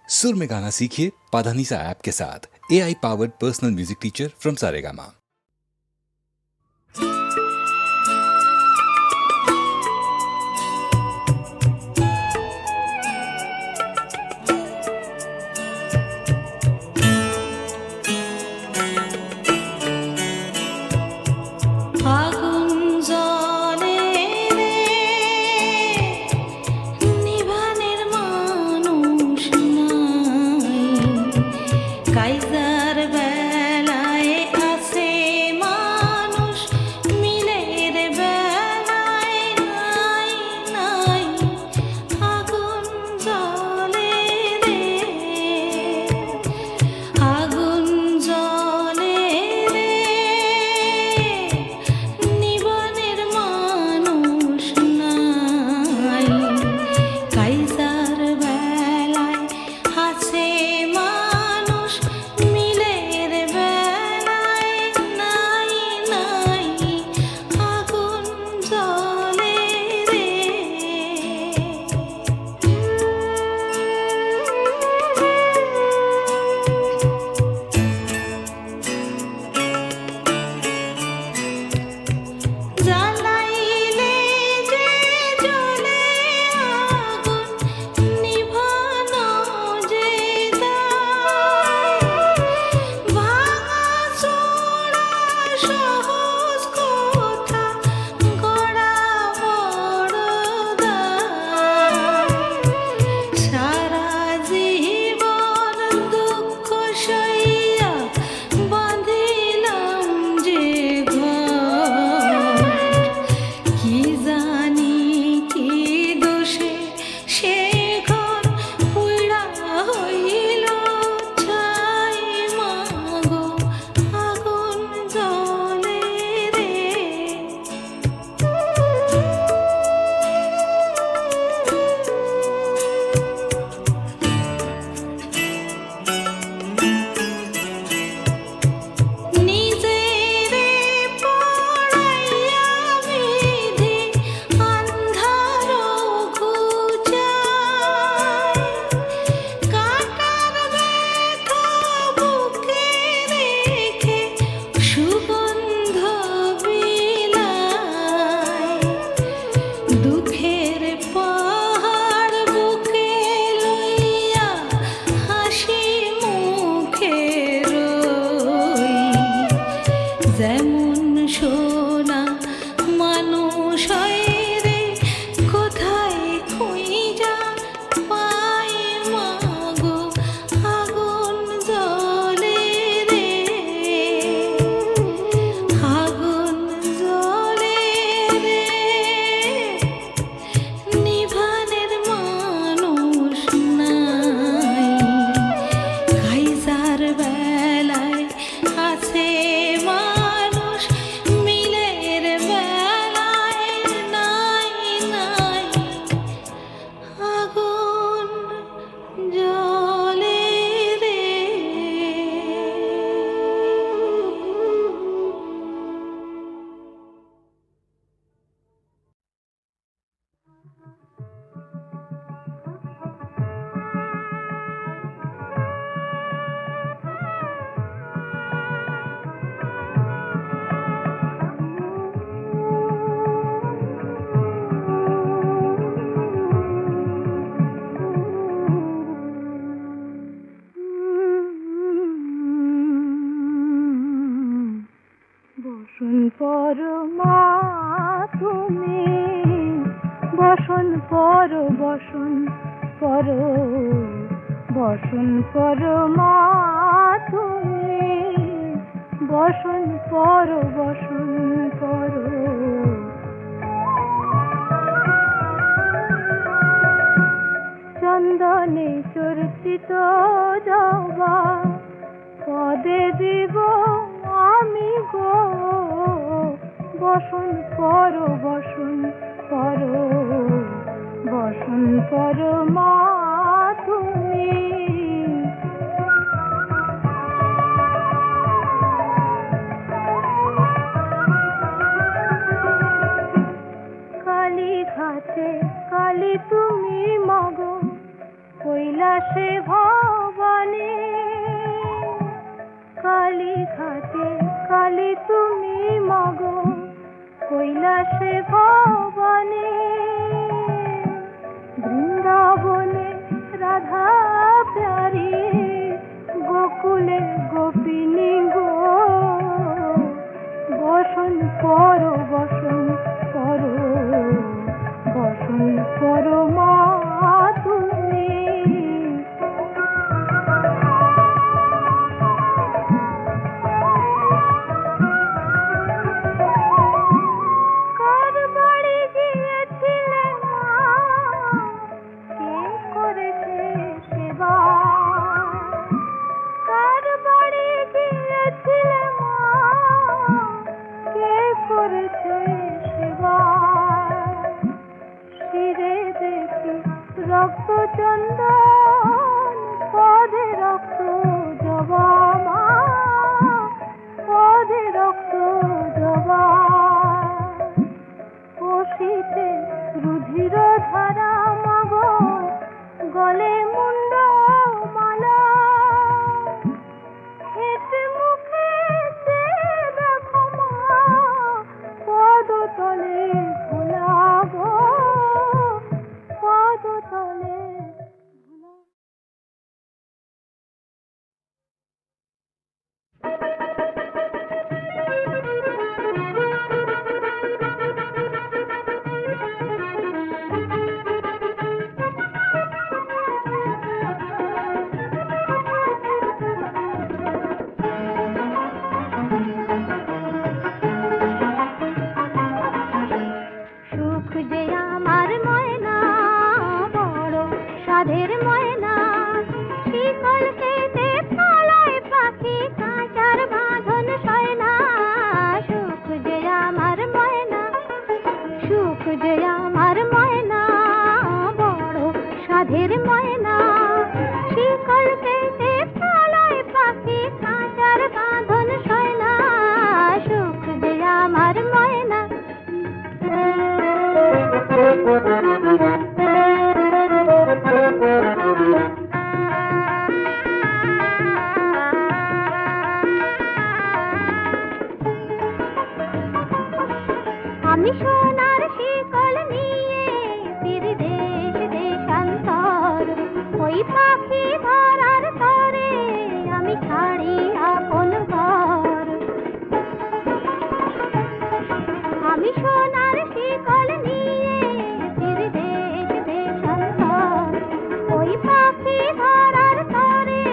सुर में गाना सीखिए पाधानीसा ऐप के साथ। AI powered personal music teacher from Saregama. চন্দনে চর্চিত জবা পদে দিব আমি গো বসন পর বসন পর মা তুমি কালী ঘাটে কালী তুমি মগো কৈলাসে ভা কৈলাসে ভবনে বৃন্দাবনে রাধা প্যারি গোকুলে গোপিনী গো বসন পর বসন পর বসন পর মা তুমি কার বাড়ি গিয়েছিলে মা কে করেছে সেবা কার বাড়ি গিয়েছিলে মা কে করেছে সেবা শিরে দেখি রক্ত চন্দন পদে রক্ত জবা মা পদে রক্ত জবা কষিতে রুধির ধারা মগ গলে মুন্ড মালা হেঁটে মুখে দেখো মা পদতলে ভোলা গো পদতলে ভোলা সুখ যে আমার ময়না বড় সাধের ময়না শিকল কেটে পালায় পাখি কাঁচার বাঁধন সয় না সুখ যে আমার ময়না সুখ যে আমার ময়না বড় সাধের ময়না শিকল কেটে পালায় পাখি কাঁচার বাঁধন সয় না সুখ যে আমার ময়না আমি সোনার শিকল নিয়ে ফিরি দেশ দেশান্তর ওই পাখি ধরার তরে আমি ছাড়ি আপন ঘর আমি সোনার শিকল নিয়ে ফিরি দেশ দেশান্তর ওই পাখি ধরার তরে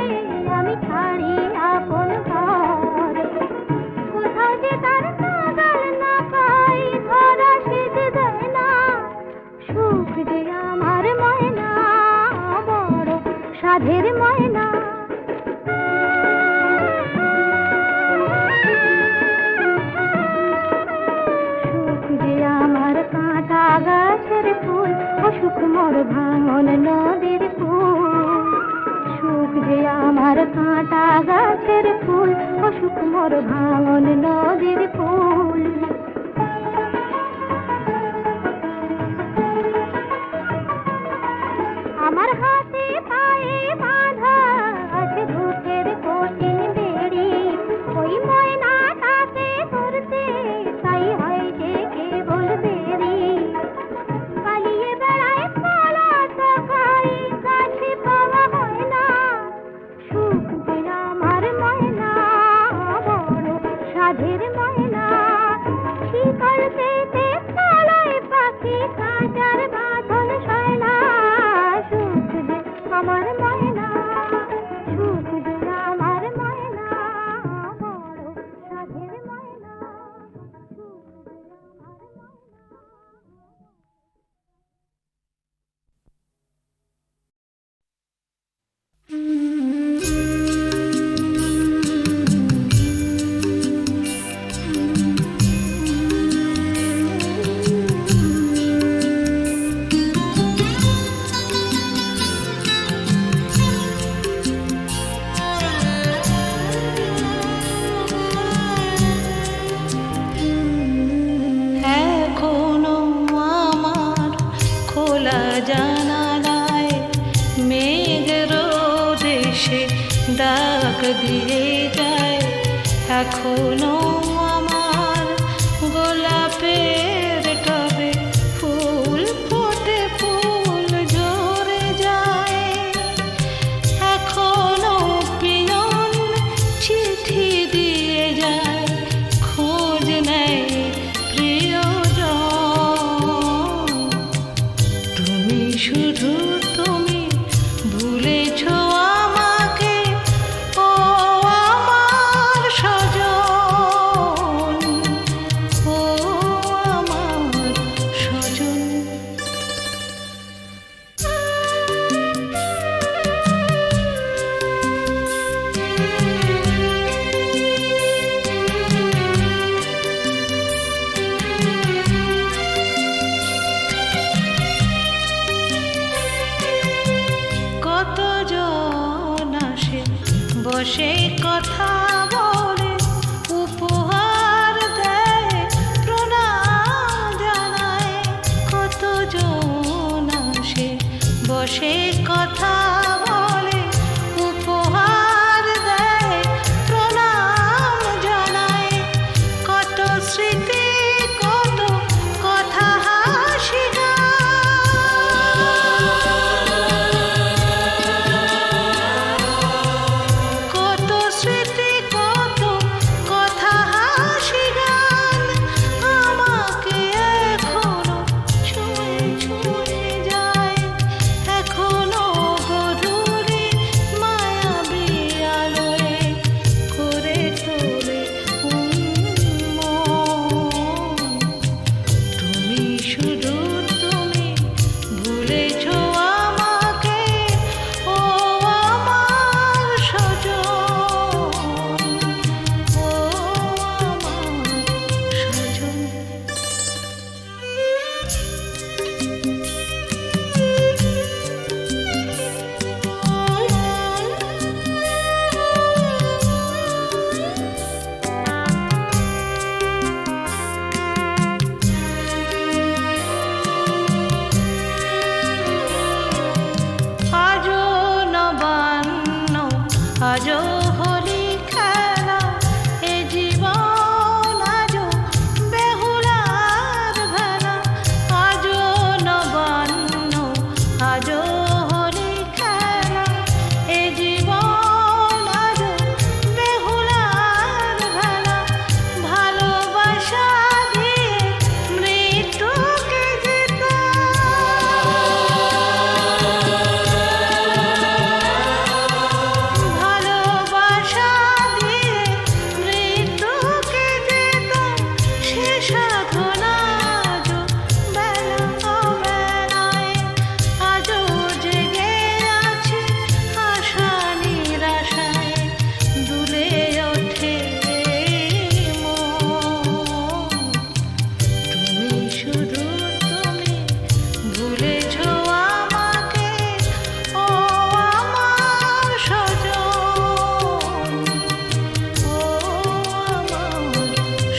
আমি ছাড়ি আপন ঘর কোথাও যে তার নাগাল না পাই ধরা সেজে দেয় না সুখ যে আমার ময়না বড় সাধের ময়না সুখ যে আমার কাঁটা গাছের ফুল অসুখ মোর ভাঙন নদীর ফুল সুখ যে আমার কাঁটা গাছের ফুল অসুখ মোর ভাঙন নদীর ফুল আমার হাতে পায়ে বাঁধা আছে দুধের কঠিন বেড়ি ওই ময়নাটাকে ধরতে তাই হয় যে কেবল দেরি পালিয়ে বেড়ায় পালা সকাই কাছে পাওয়া হয় না সুখ যে আমার ময়না বড় সাধের ময়না শিকল কেটে পালায় পাখি কাঁচার বাঁধন সয় না সুখ যে আমার ময়না সুখ যে আমার ময়না বড় সাধের ময়না সুখ যে আমার ময়না এখনো আমার খোলা জানালায় মেঘের দেশে ডাক দিয়ে যায়। এখনো আমার গোলাপের বসে কথা বলে উপহার দেয় প্রণাম জানায় কতজন আসে বসে কথা বলে উপহার দেয় প্রণাম জানায় কত স্মৃতি কত কথা হাসি কত স্মৃতি কত কথা হাসি গান আমাকে এখনো ছুঁয়ে ছুঁয়ে যায় এখনো গধূলি মায়াবী আলোয় করে তোলে উন্মন তুমি শুধু তুমি ভুলেছ আমাকে ও আমার সজন ও আমার সজন আজও নবান্ন আজও হোলি খেলা এ জীবন আজও বেহুলার ভেলা আজও নবান্ন আজও হোলি খেলা এ জীবন আজও বেহুলার ভেলা ভালোবাসা দিয়ে মৃত্যুকে জেতা ভালোবাসা দিয়ে মৃত্যুকে যেতাম সে সাধনা আজও বেলা অবেলায় আজও জেগে আছে আশা নিরাশায় দুলে ওঠে মন তুমি শুধু তুমি ভুলেছ আমাকে ও আমার সজন ও আমার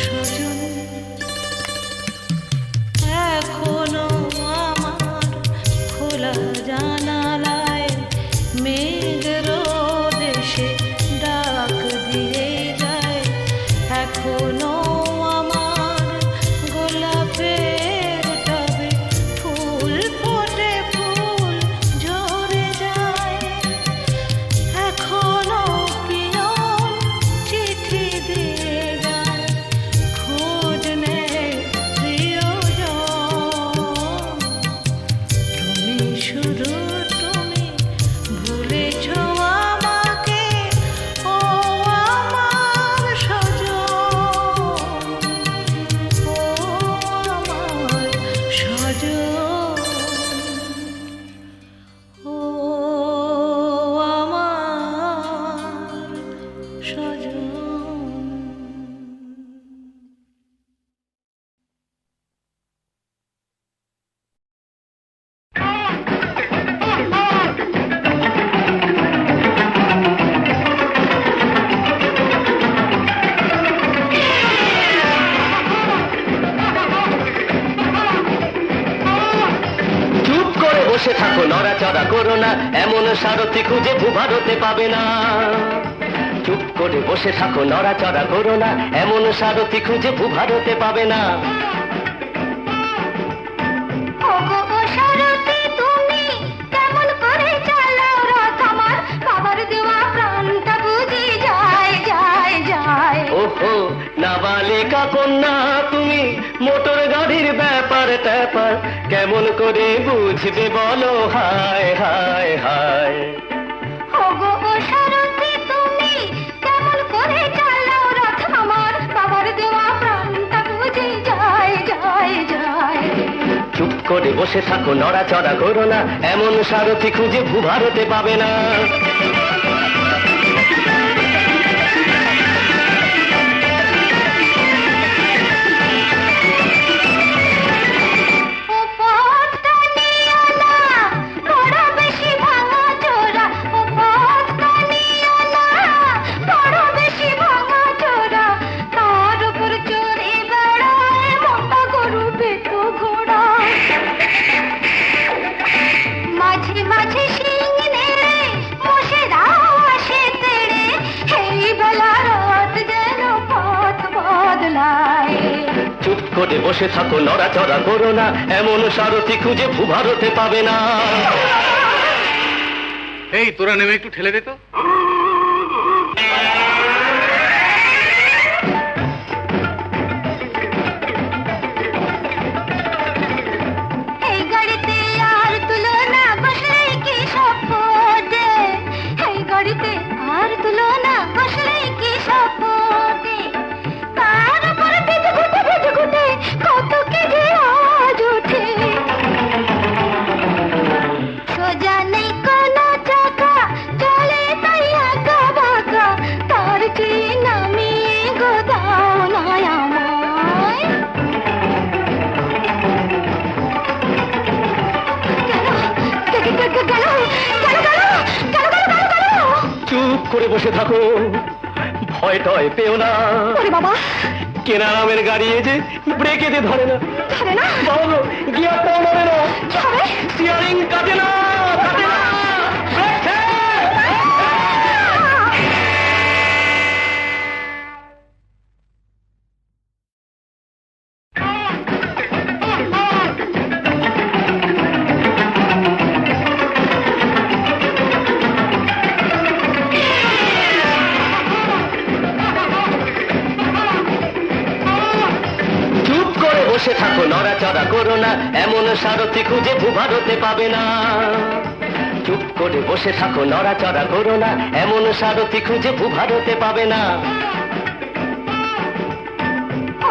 সজন এখনো আমার খোলা জানালায় মেঘ রোদ এসে ডাক দিয়ে যায় এখনো আমার গোলাপের টবে ফুল ফোটে ফুল ঝরে যায় এখনো পিয়ন চিঠি দিয়ে যায় খোঁজ নেয় প্রিয়জন তুমি শুধু তুমি ভুলেছ আমাকে ও আমার সজন ও আমার সজন ও আমার সজন চুপ করে বসে থাকো নড়াচড়া করো না এমন সারথি খুঁজে ভূভারতে পাবে না চুপ করে বসে থাকো নড়াচড়া করো না এমন সারথি খুঁজে ভূভারতে পাবে না ওগো ও সারথি তুমি কেমন করে চালাও রথ আমার বাবার দেওয়া প্রাণটা বুঝি যায় যায় যায় ওহো নাবালিকা কন্যা তুমি মোটর গাড়ির ব্যাপার ট্যাপার কেমন করে বুঝবে বলো হায় হায় হায় ওগো ও সারথি তুমি কেমন করে চালাও রথ আমার বাবার দেওয়া প্রাণটা বুঝি যায় যায় যায় চুপ করে বসে থাকো নড়াচড়া করো না এমন সারথি খুঁজে ভূভারতে পাবে না ও পথটা নিও না বড় বেশি ভাঙা চোরা ও পথটা নিও না করে বসে থাকো নড়াচড়া করো না, এমন সারথি খুঁজে ভূভারতে পাবে না। এই তোরা নেমে একটু ঠেলে দে তো। এই গাড়িতে আর তুলনা বসলে কি সব ফোটে, এই গাড়িতে আর তুলনা বসলে কি সব ফোটে, তার উপর বেঁধে ঘুটে কত কি যে আজ ওঠে। সোজা নেই কোনো চাকা, চলে তাই আঁকা বাঁকা, তার চেয়ে নামিয়ে গোদাও নয় আমায়। চুপ করে বসে থাকো, ভয় টয় পেও না। বাবা কেনা নামের গাড়ি যে ব্রেকে যে ধরে না, ধরে না, বাবু গিয়ারটাও নড়ে না, কি হবে? স্টিয়ারিং কাটে না, কাটে না। Brake fail! চুপ করে বসে থাকো নড়াচড়া করো না, এমন সারথি খুঁজে ভূভারতে পাবে না। চুপ করে বসে থাকো নড়াচড়া করো না, এমন সারথি খুঁজে ভূভারতে পাবে না।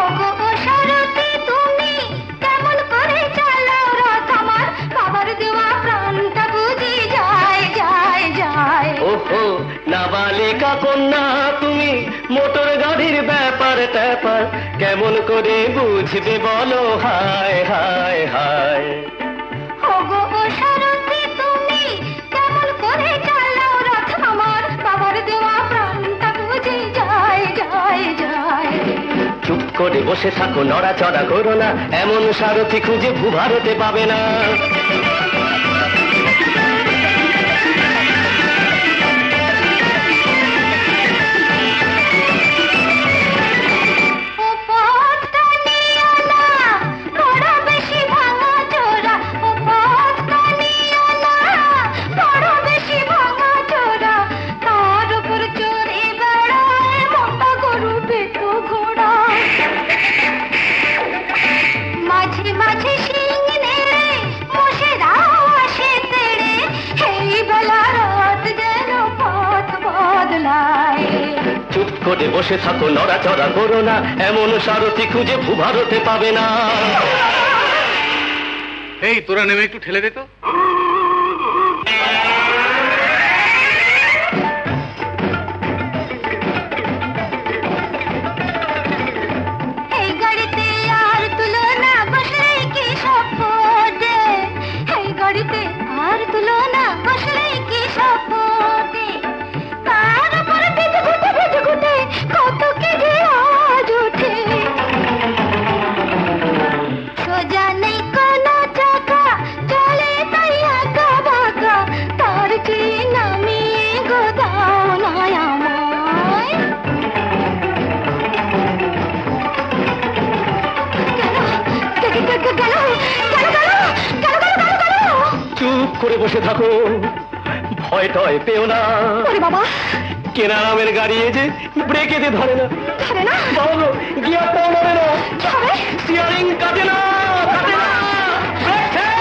ওগো ও সারথি তুমি কেমন করে চালাও রথ আমার, বাবার দেওয়া প্রাণটা বুঝি যায় যায় যায়। ওহো নাবালিকা কন্যা তুমি, মোটর গাড়ির ব্যাপার ট্যাপার কেমন করে বুঝবে বলো, হায় হায় হায়। ওগো ও সারথি তুমি কেমন করে চালাও রথ আমার, বাবার দেওয়া প্রাণটা বুঝি যায় যায় যায়। চুপ করে বসে থাকো নড়াচড়া করো না, এমন সারথি খুঁজে ভূভারতে পাবে না। ও পথটা নিও না, বড় বেশি ভাঙা চোরা, ও পথটা নিও না, বড় বেশি ভাঙা চোরা, তার উপর চড়ে বেড়ায় মোটা গরু পেটো ঘোড়া। মাঝে মাঝে শিং নেড়ে মোষেরাও আসে তেড়ে, এই বেলা রাত যেন পথ বদলায়। চুপ করে বসে থাকো নড়াচড়া করো না, এমন সারথি খুঁজে ভূভারতে পাবে না। এই তোরা নেমে একটু ঠেলে দে তো। এই গাড়িতে আর তুলনা বসলে কি সব ফোটে, এই গাড়িতে আর তুলনা বসলে কি সব ফোটে, তার উপর বেঁধে ঘুটে কত কি যে আজ ওঠে। সোজা নেই কোনো চাকা, চলে তাই আঁকা বাঁকা, তার চেয়ে নামিয়ে গোদাও নয় আমায়। চুপ করে বসে থাকো, ভয় টয় পেও না। বাবা কেনা নামের গাড়ি যে ব্রেকে যে ধরে না, ধরে না, বাবু গিয়ারটাও নড়ে না, কি হবে? স্টিয়ারিং কাটে না, কাটে না। Brake fail!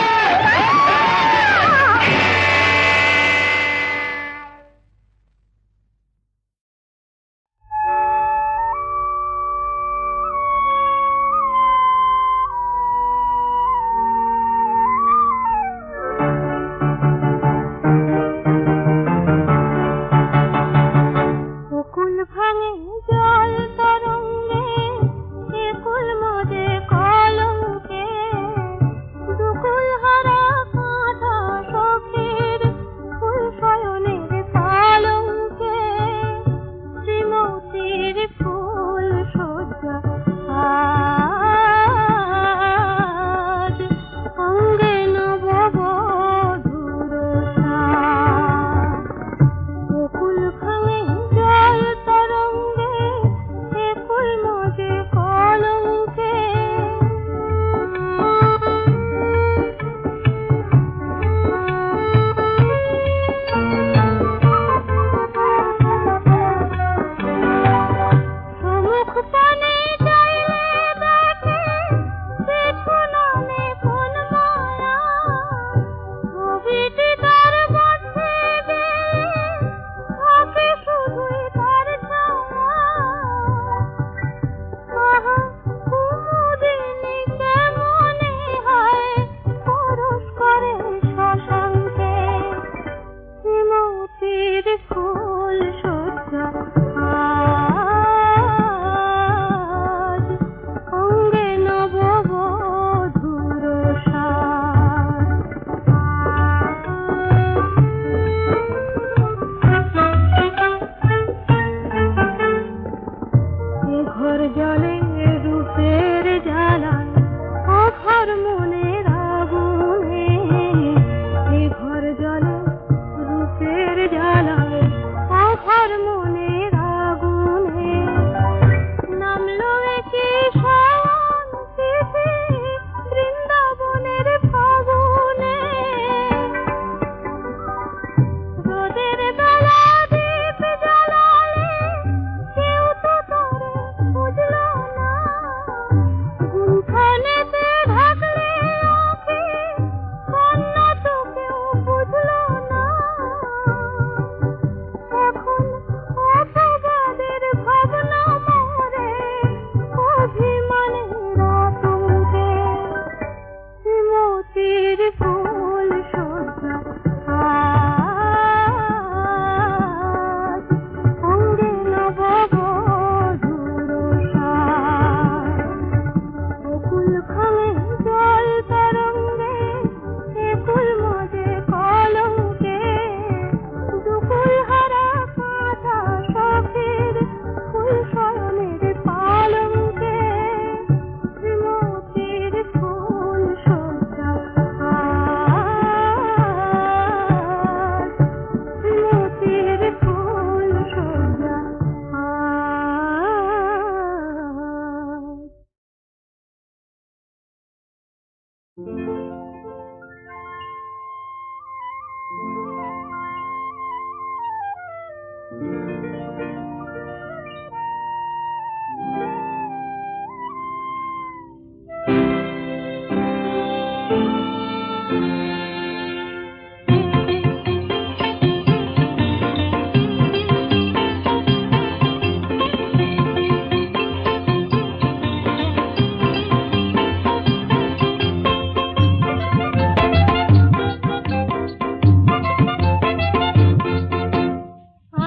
বকুল ভাঙে জল তরঙ্গে, একুল মোদে কলঙ্কে,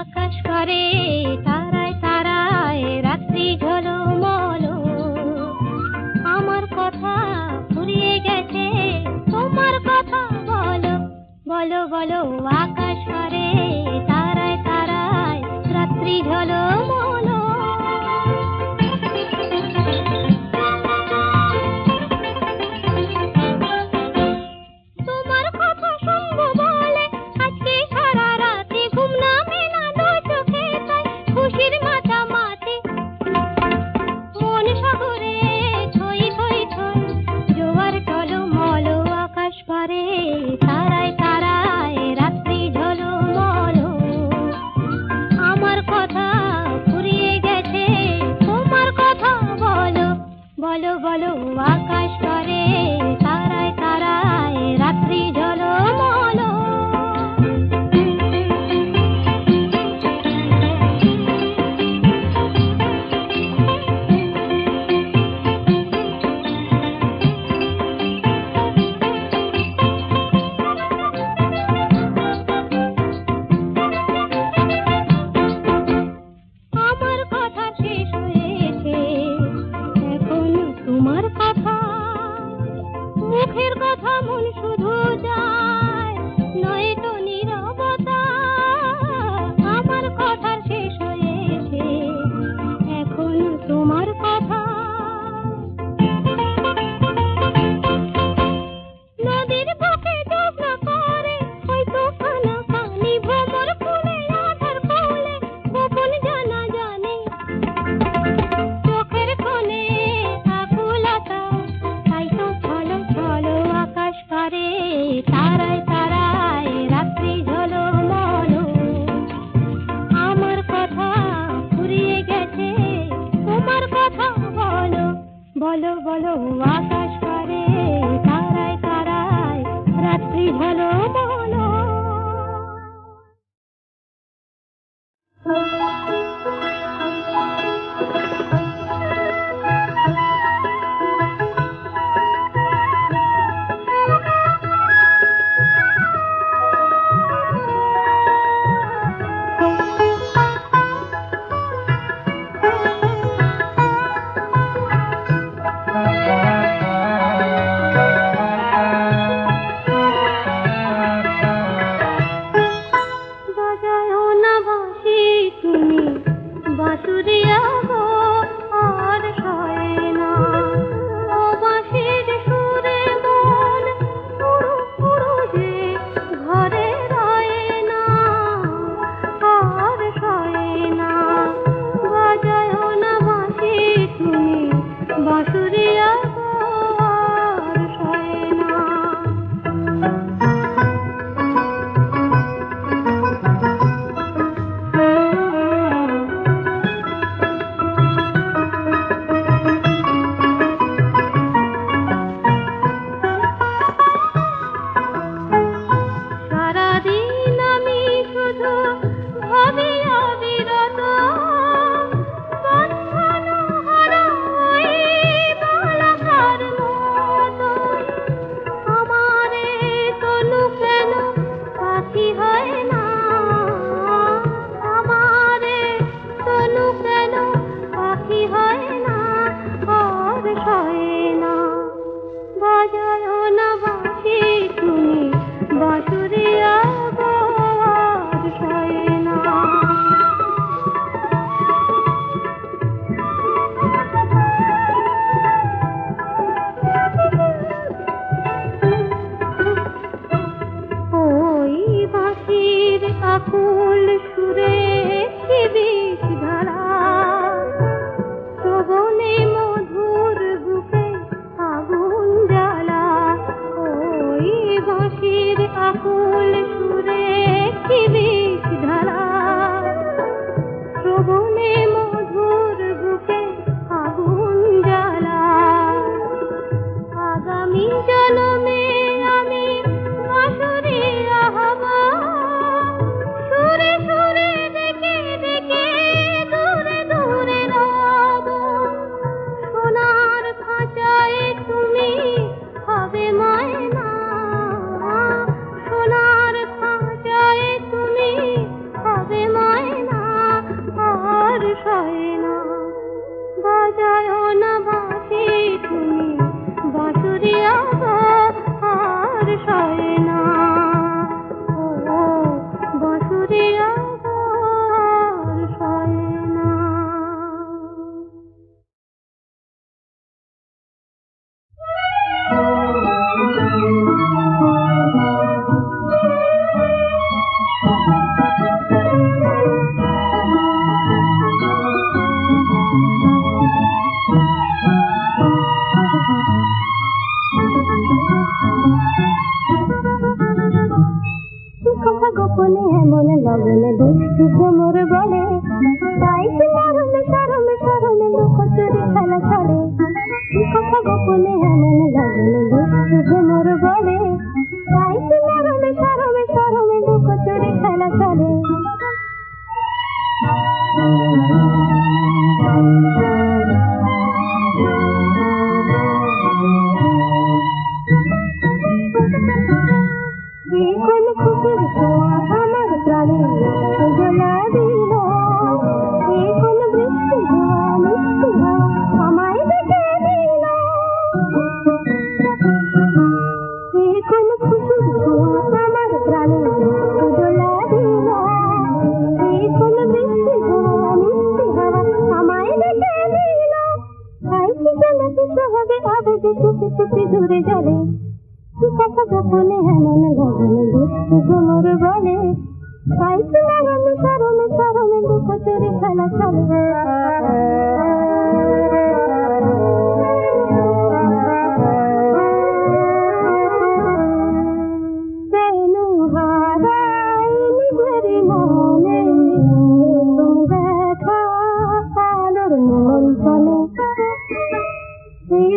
আকাশ করে তারায় তারায় রাত্রি ঝলমল, আমার কথা ফুরিয়ে গেছে তোমার কথা বলো বলো বলো। আকাশ করে তারায় তারায় রাত্রি ঝলমল, তোমার কথা শুনবো বলে আজকে সারা রাতে ঘুম নামে না দু চোখে, তাই খুশির মাতামাতি মন সাগরে থই থই থই জোয়ার টলমল। আকাশ পারে তারায় তারায় রাত্রি ঝলমল, আমার কথা ফুরিয়ে গেছে তোমার কথা বলো বলো বলো। আকাশ পারে তারায় তারায় রাত্রি ঝলমল। আমার কথা শেষ হয়েছে, এখন তোমার কথা, মুখের কথা মন শুধু যায় নয়তো নীরবতা। আমার কথা শেষ হয়েছে, এখন তোমার কথা। নদীর বুকে জ্যোৎস্না করে হয়তো কানা কানি, ভ্রমর ফুলে আধার কোলে গোপন জানা জানি, চোখের কোণে আকুলতা তাই তো ছলো ছলো। আকাশ পারে তারায় তারায় রাত্রি ঝলমল, আমার কথা ফুরিয়ে গেছে তোমার কথা বলো বলো বলো। আকাশ পারে তারায় তারায় রাত্রি ঝলমল। বাজায়ো না বাঁশি তুমি বাঁশুরিয়া গো, আর সয় না ও বাঁশির সুরে মন পুরু পুরু যে ঘরে রয় না, আর সয় না। বাজায়ো না বাঁশি তুমি বাঁশুরিয়া গো, আর সয় না। দুষ্টু ভ্রমর বলে তাই কি মরমে সরমে সরমে লুকোচুরি খেলা চলে কি কথা গোপনে এমন লাগলে দুষ্টু ভ্রমর বলে তাই কি মরমে সরমে সরমে লুকোচুরি খেলা চলে কোন খুশির ছোঁয়া আমার প্রাণে গোলা দিল কোন বৃষ্টি ধোয়া মিষ্টি হাওয়া আমায় দেখে দিল কোন খুশির ছোঁয়া আমার প্রাণে গোলা দিল কোন বৃষ্টি ধোয়া মিষ্টি হাওয়া আমায় দেখে দিল তাই কি জলকে সহজে আবেগে চুপি চুপি দূরে জলে কি কথা গোপনে এমন লাগলে দুষ্টু ভ্রমর বলে তাই কি মরমে সরমে সরমে লুকোচুরি খেলা চলে কেন হারাই নিজের মনে দেখা আলোর মন চলে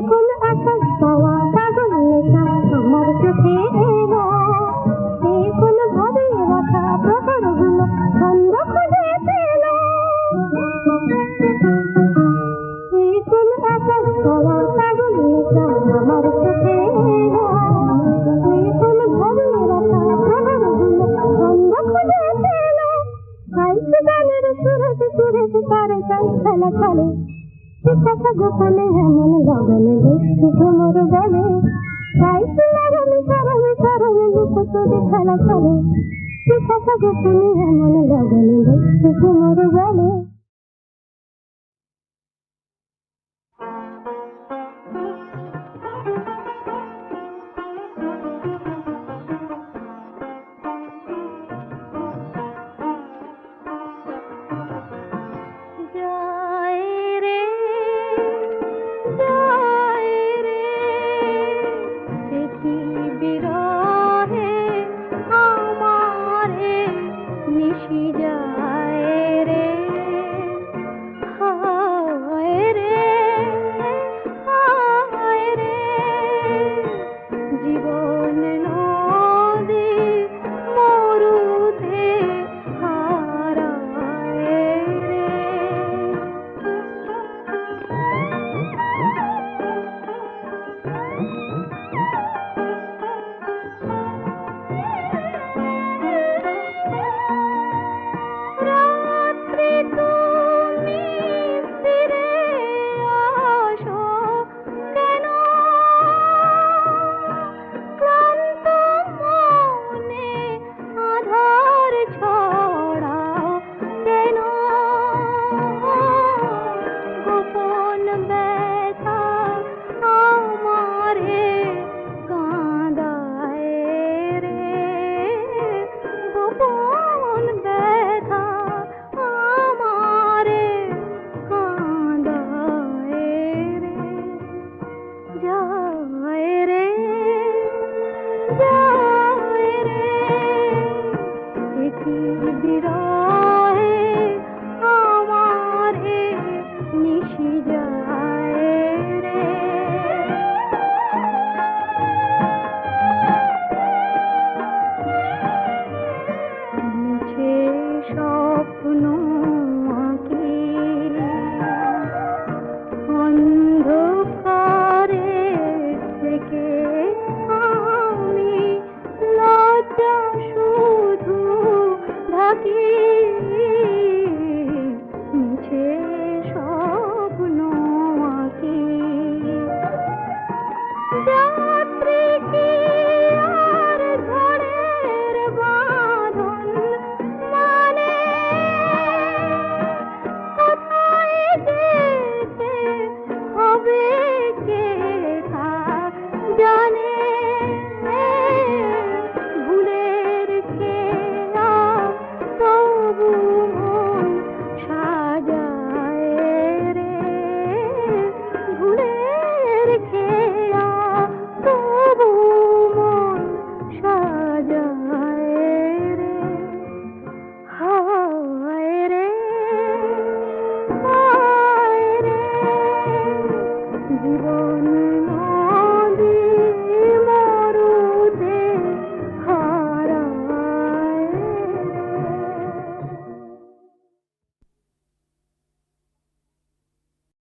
কোন আকাশ পাওয়া পাগল নেশা আমার চোখে এলো কোন ভাবে রাখা প্রহরগুলো ছন্দ খুঁজে পেল কোন আকাশ পাওয়া পাগল নেশা আমার চোখে এলো কোন ভাবে রাখা প্রহরগুলো ছন্দ খুঁজে পেল হাইছে গানের সুরেতে সুরেতে তারে চাই খেলা চলে কি কথা গোপনে এমন লাগলে দুষ্টু ভ্রমর বলে তাই কি মরমে সরমে সরমে লুকোচুরি খেলা চলে কি কথা গোপনে এমন লাগলে